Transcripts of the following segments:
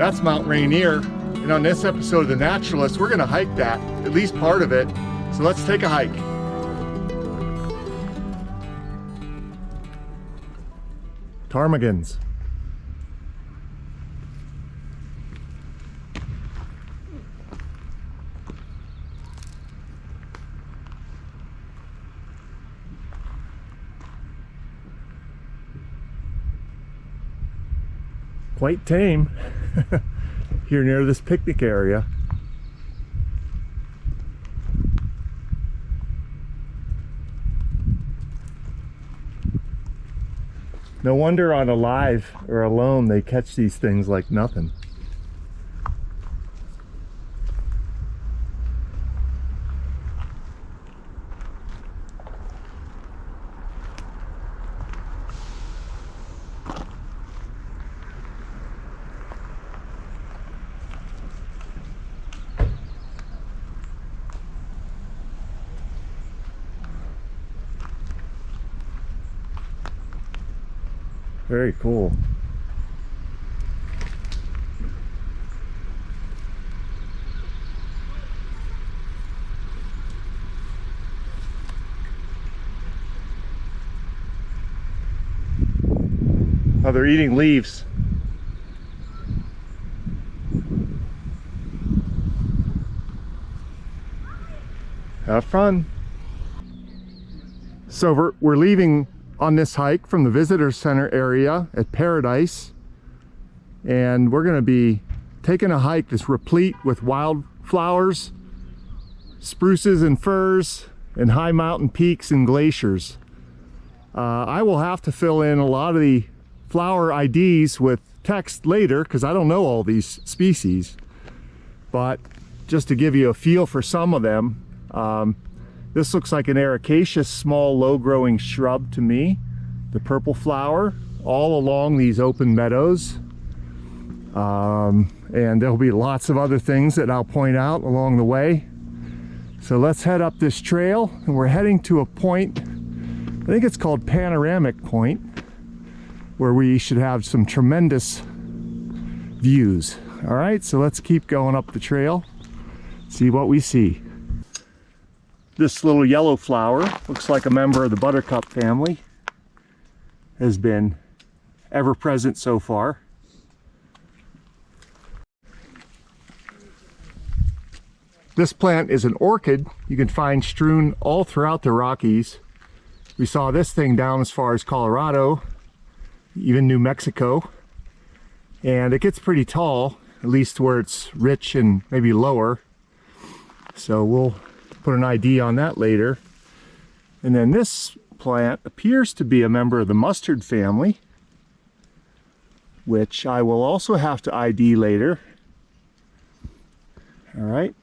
That's Mount Rainier. And on this episode of The Naturalist, we're gonna hike that, at least part of it. So let's take a hike. Ptarmigans. Quite tame here near this picnic area. No wonder on a live or alone they catch these things like nothing. Very cool. Oh, they're eating leaves. Have fun. So we're leaving on this hike from the visitor center area at Paradise, and we're going to be taking a hike that's replete with wildflowers, spruces and firs, and high mountain peaks and glaciers. I will have to fill in a lot of the flower IDs with text later because I don't know all these species, but just to give you a feel for some of them, this looks like an ericaceous small low-growing shrub to me. The purple flower all along these open meadows. And there'll be lots of other things that I'll point out along the way. So let's head up this trail, and we're heading to a point, I think it's called Panoramic Point, where we should have some tremendous views. All right, so let's keep going up the trail, see what we see. This little yellow flower looks like a member of the buttercup family. Has been ever present so far. This plant is an orchid you can find strewn all throughout the Rockies. We saw this thing down as far as Colorado, even New Mexico, and it gets pretty tall, at least where it's rich and maybe lower. So we'll put an ID on that later. And then this plant appears to be a member of the mustard family, which I will also have to ID later. All right.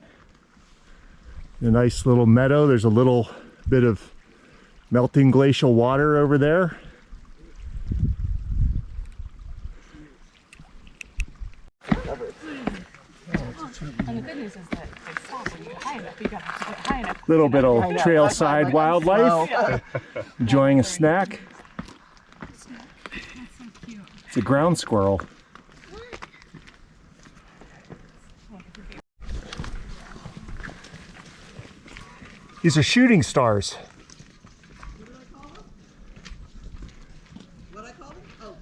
A nice little meadow. There's a little bit of melting glacial water over there. And the good news is that they stop when you get high enough. You got to get high enough. Little bit of trailside wildlife. Enjoying a snack. It's a ground squirrel. These are shooting stars. What I call them? Oh,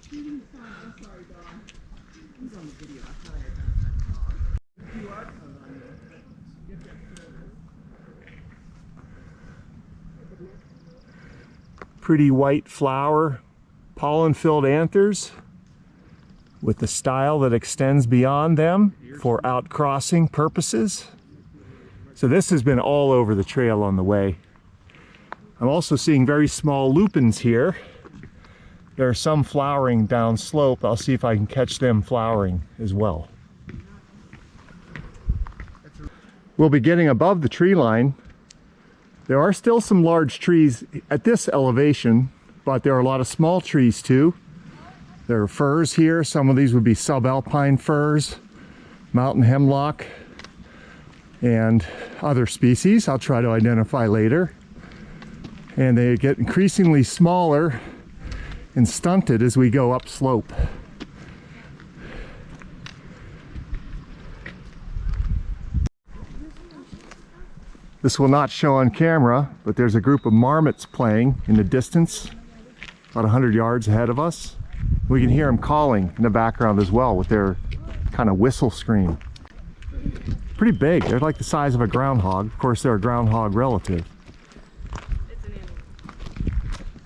shooting stars. I'm sorry, Dawn. He's on the video. I thought I had QR code on you. Pretty white flower, pollen-filled anthers with the style that extends beyond them for outcrossing purposes. So this has been all over the trail on the way. I'm also seeing very small lupins here. There are some flowering down slope. I'll see if I can catch them flowering as well. We'll be getting above the tree line. There are still some large trees at this elevation, but there are a lot of small trees too. There are firs here. Some of these would be subalpine firs, mountain hemlock, and other species I'll try to identify later. And they get increasingly smaller and stunted as we go up slope. This will not show on camera, but there's a group of marmots playing in the distance, about 100 yards ahead of us. We can hear them calling in the background as well with their kind of whistle scream. Pretty big. They're like the size of a groundhog. Of course, they're a groundhog relative.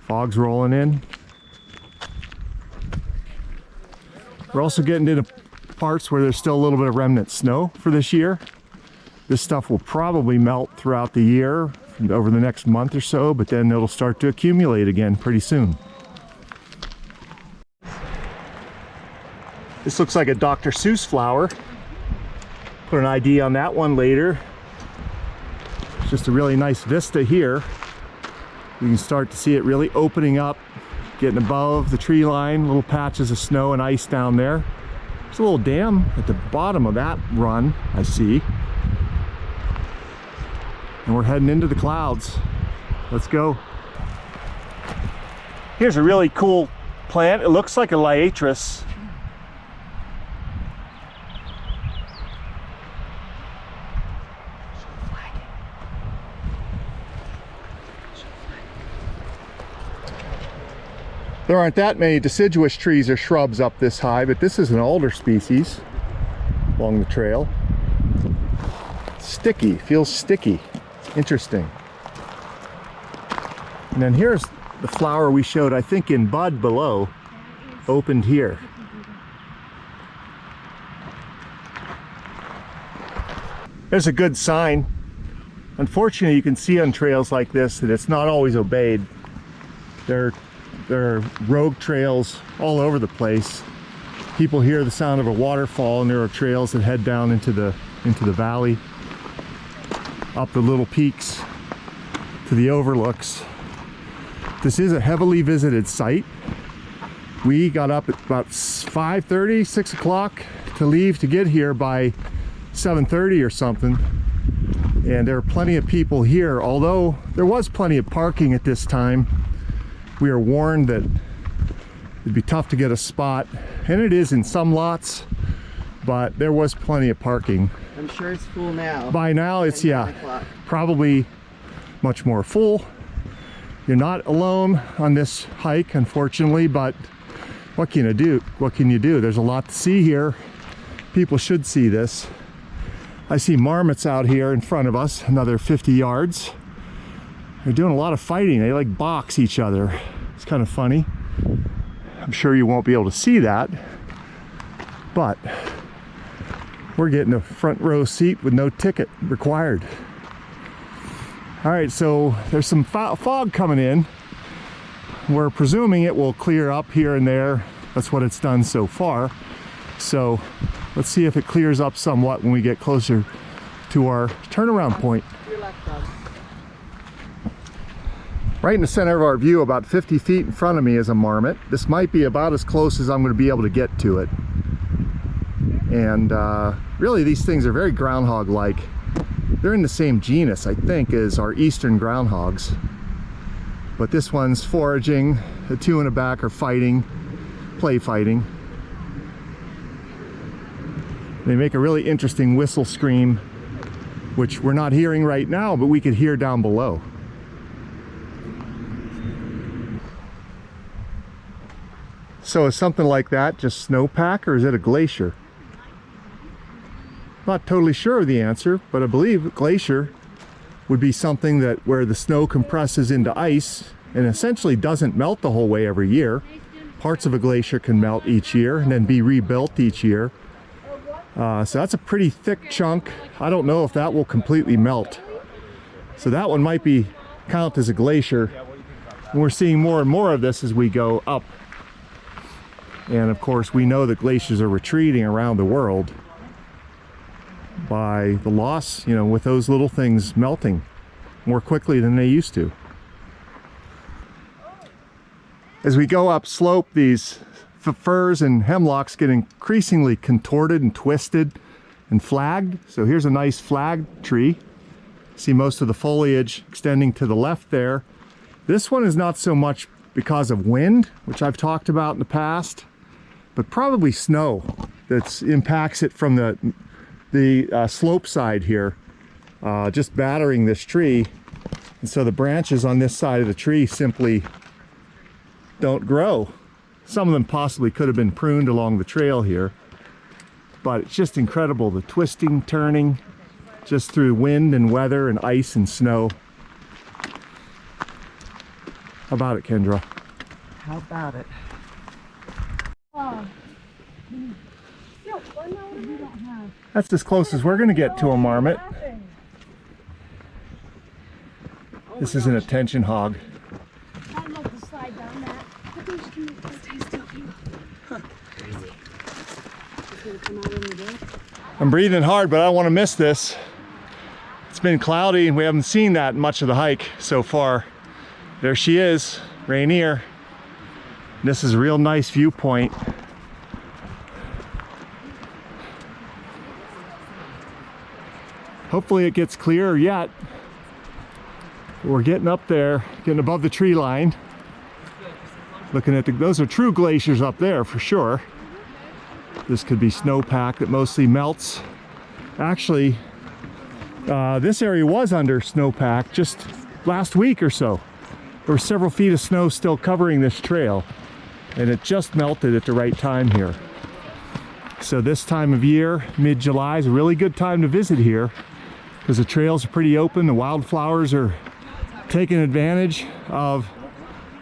Fog's rolling in. We're also getting into parts where there's still a little bit of remnant snow for this year. This stuff will probably melt throughout the year, over the next month or so, but then it'll start to accumulate again pretty soon. This looks like a Dr. Seuss flower. Put an ID on that one later. It's just a really nice vista here. You can start to see it really opening up, getting above the tree line, little patches of snow and ice down there. There's a little dam at the bottom of that run, I see. And we're heading into the clouds. Let's go. Here's a really cool plant. It looks like a liatris. There aren't that many deciduous trees or shrubs up this high, but this is an alder species along the trail. Sticky, feels sticky. Interesting. And then here's the flower we showed, I think in bud below, opened here. There's a good sign. Unfortunately, you can see on trails like this that it's not always obeyed. There are rogue trails all over the place. People hear the sound of a waterfall and there are trails that head down into the valley, up the little peaks to the overlooks. This is a heavily visited site. We got up at about 5:30, 6 o'clock to leave to get here by 7:30 or something. And there are plenty of people here, although there was plenty of parking at this time. We are warned that it'd be tough to get a spot, and it is in some lots, but there was plenty of parking. I'm sure it's full now. By now it's, yeah, probably much more full. You're not alone on this hike, unfortunately, but what can you do? What can you do? There's a lot to see here. People should see this. I see marmots out here in front of us, another 50 yards. They're doing a lot of fighting. They like box each other. It's kind of funny. I'm sure you won't be able to see that, but we're getting a front row seat with no ticket required. All right, so there's some fog coming in. We're presuming it will clear up here and there. That's what it's done so far. So let's see if it clears up somewhat when we get closer to our turnaround point. Right in the center of our view, about 50 feet in front of me, is a marmot. This might be about as close as I'm going to be able to get to it. And really, these things are very groundhog-like. They're in the same genus, I think, as our eastern groundhogs. But this one's foraging. The two in the back are fighting, play fighting. They make a really interesting whistle scream, which we're not hearing right now, but we could hear down below. So is something like that just snowpack, or is it a glacier? Not totally sure of the answer, but I believe glacier would be something that where the snow compresses into ice and essentially doesn't melt the whole way every year. Parts of a glacier can melt each year and then be rebuilt each year. So that's a pretty thick chunk. I don't know if that will completely melt. So that one might count as a glacier. And we're seeing more and more of this as we go up. And of course, we know that glaciers are retreating around the world by the loss, you know, with those little things melting more quickly than they used to. As we go up slope, these firs and hemlocks get increasingly contorted and twisted and flagged. So here's a nice flagged tree. See most of the foliage extending to the left there. This one is not so much because of wind, which I've talked about in the past, but probably snow that impacts it from the slope side here. just battering this tree. And so the branches on this side of the tree simply don't grow. Some of them possibly could have been pruned along the trail here, but it's just incredible, the twisting, turning, just through wind and weather and ice and snow. How about it, Kendra? How about it? That's as close as we're going to get to a marmot. This is an attention hog. I'd love to slide down that. But there's cute. Stay still. Crazy. It's gonna come out in the day. I'm breathing hard, but I don't want to miss this. It's been cloudy and we haven't seen that much of the hike so far. There she is, Rainier. This is a real nice viewpoint. Hopefully it gets clearer yet. We're getting up there, getting above the tree line. Looking at those are true glaciers up there for sure. This could be snowpack that mostly melts. Actually, this area was under snowpack just last week or so. There were several feet of snow still covering this trail, and it just melted at the right time here. So this time of year, mid-July, is a really good time to visit here because the trails are pretty open. The wildflowers are taking advantage of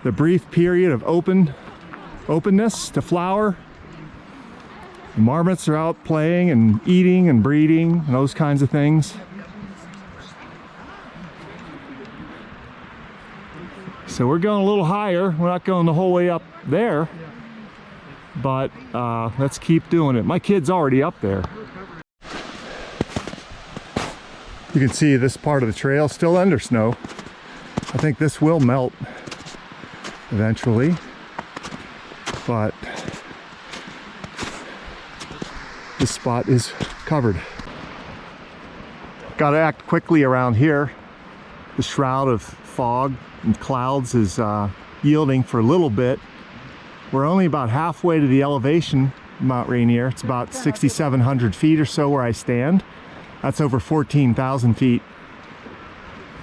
the brief period of openness to flower. The marmots are out playing and eating and breeding and those kinds of things. So we're going a little higher. We're not going the whole way up there, but let's keep doing it. My kid's already up there. You can see this part of the trail still under snow. I think this will melt eventually, but this spot is covered. Got to act quickly around here. The shroud of fog and clouds is yielding for a little bit. We're only about halfway to the elevation of Mount Rainier. It's about 6,700 feet or so where I stand. That's over 14,000 feet.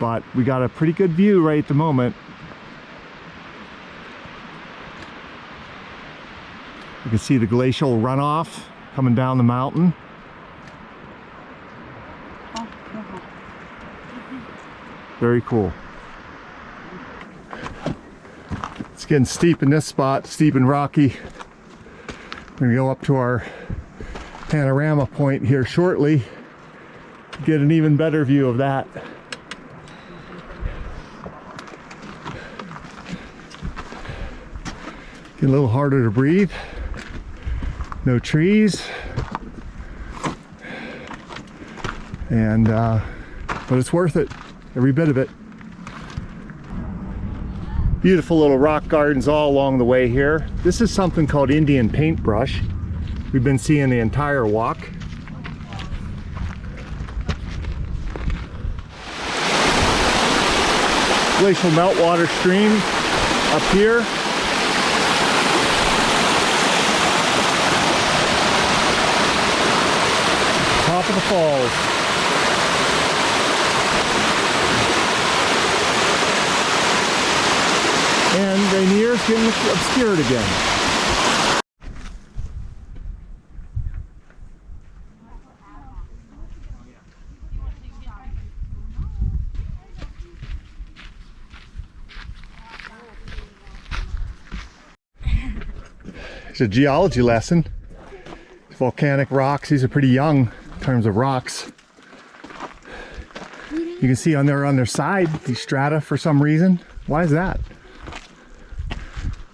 But we got a pretty good view right at the moment. You can see the glacial runoff coming down the mountain. Very cool. It's getting steep in this spot, steep and rocky. We're gonna go up to our panorama point here shortly. Get an even better view of that. Get a little harder to breathe. No trees. And but it's worth it, every bit of it. Beautiful little rock gardens all along the way here. This is something called Indian paintbrush. We've been seeing the entire walk. Glacial meltwater stream up here. Top of the falls. And Rainier's getting obscured again. It's a geology lesson. Volcanic rocks, these are pretty young in terms of rocks. You can see on their side, these strata for some reason. Why is that?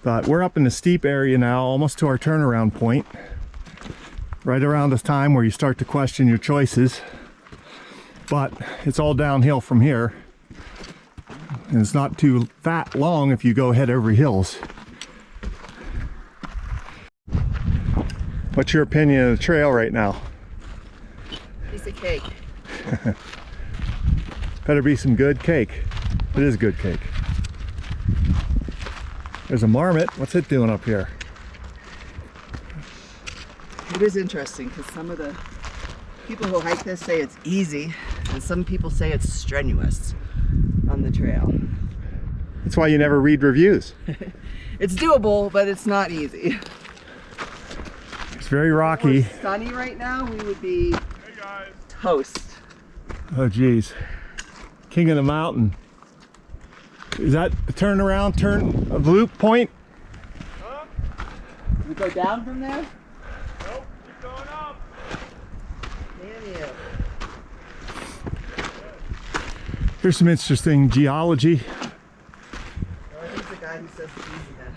But we're up in the steep area now, almost to our turnaround point. Right around this time where you start to question your choices. But it's all downhill from here. And it's not too that long if you go head over hills. What's your opinion of the trail right now? Piece of cake. Better be some good cake. It is good cake. There's a marmot. What's it doing up here? It is interesting because some of the People who hike this say it's easy, and some people say it's strenuous on the trail. That's why you never read reviews. It's doable, but it's not easy. It's very If rocky. it were sunny right now, we would be toast. Oh geez. King of the mountain. Is that a turnaround, a loop point? We go down from there? Nope, keep going up. Damn you. Here's some interesting geology. He's the guy who says it's easy then.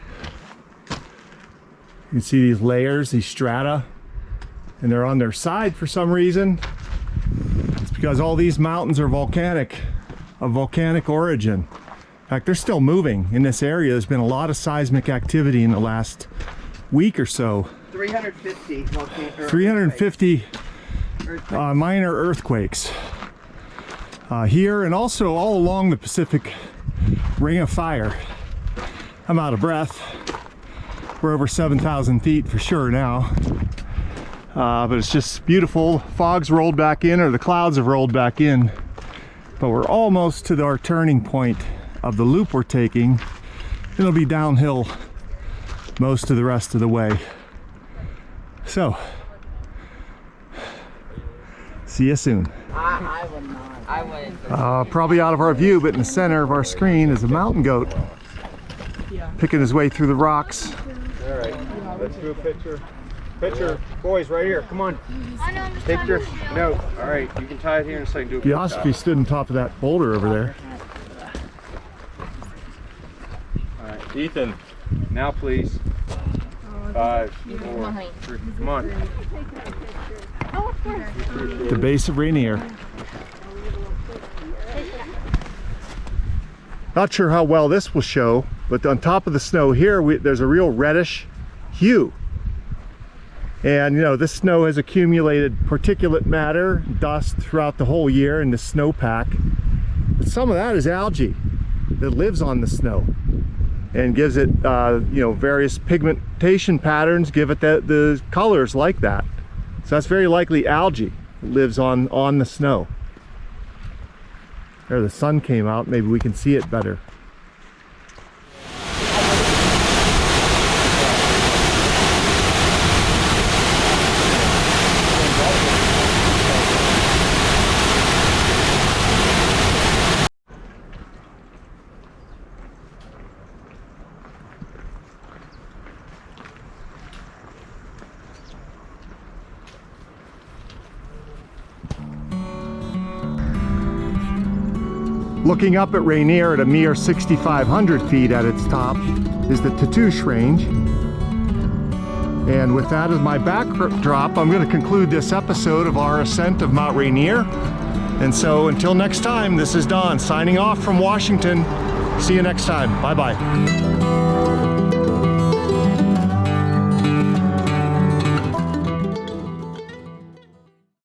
You can see these layers, these strata, and they're on their side for some reason. It's because all these mountains are volcanic, of volcanic origin. In fact, they're still moving in this area. There's been a lot of seismic activity in the last week or so. 350 volcanoes. 350 minor earthquakes here and also all along the Pacific Ring of Fire. I'm out of breath. We're over 7,000 feet for sure now. But it's just beautiful. Fog's rolled back in, or the clouds have rolled back in. But we're almost to our turning point of the loop we're taking. It'll be downhill most of the rest of the way. So, see you soon. I would not. I wouldn't. Probably out of our view, but in the center of our screen is a mountain goat. Picking his way through the rocks. All right, let's do a picture. Picture, boys, right here. Come on. Picture. No. All right, you can tie it here and so I can do a You also stood on top of that boulder over there. All right, Ethan. Now, please. 5, 4, 3. Come on. The base of Rainier. Not sure how well this will show, but on top of the snow here, there's a real reddish hue. And you know, this snow has accumulated particulate matter, dust throughout the whole year in the snowpack. But some of that is algae that lives on the snow and gives it, you know, various pigmentation patterns, give it the colors like that. So that's very likely algae that lives on the snow. There, the sun came out, maybe we can see it better. Looking up at Rainier at a mere 6,500 feet at its top is the Tatoosh Range. And with that as my backdrop, I'm going to conclude this episode of our ascent of Mount Rainier. And so until next time, this is Don signing off from Washington. See you next time. Bye-bye.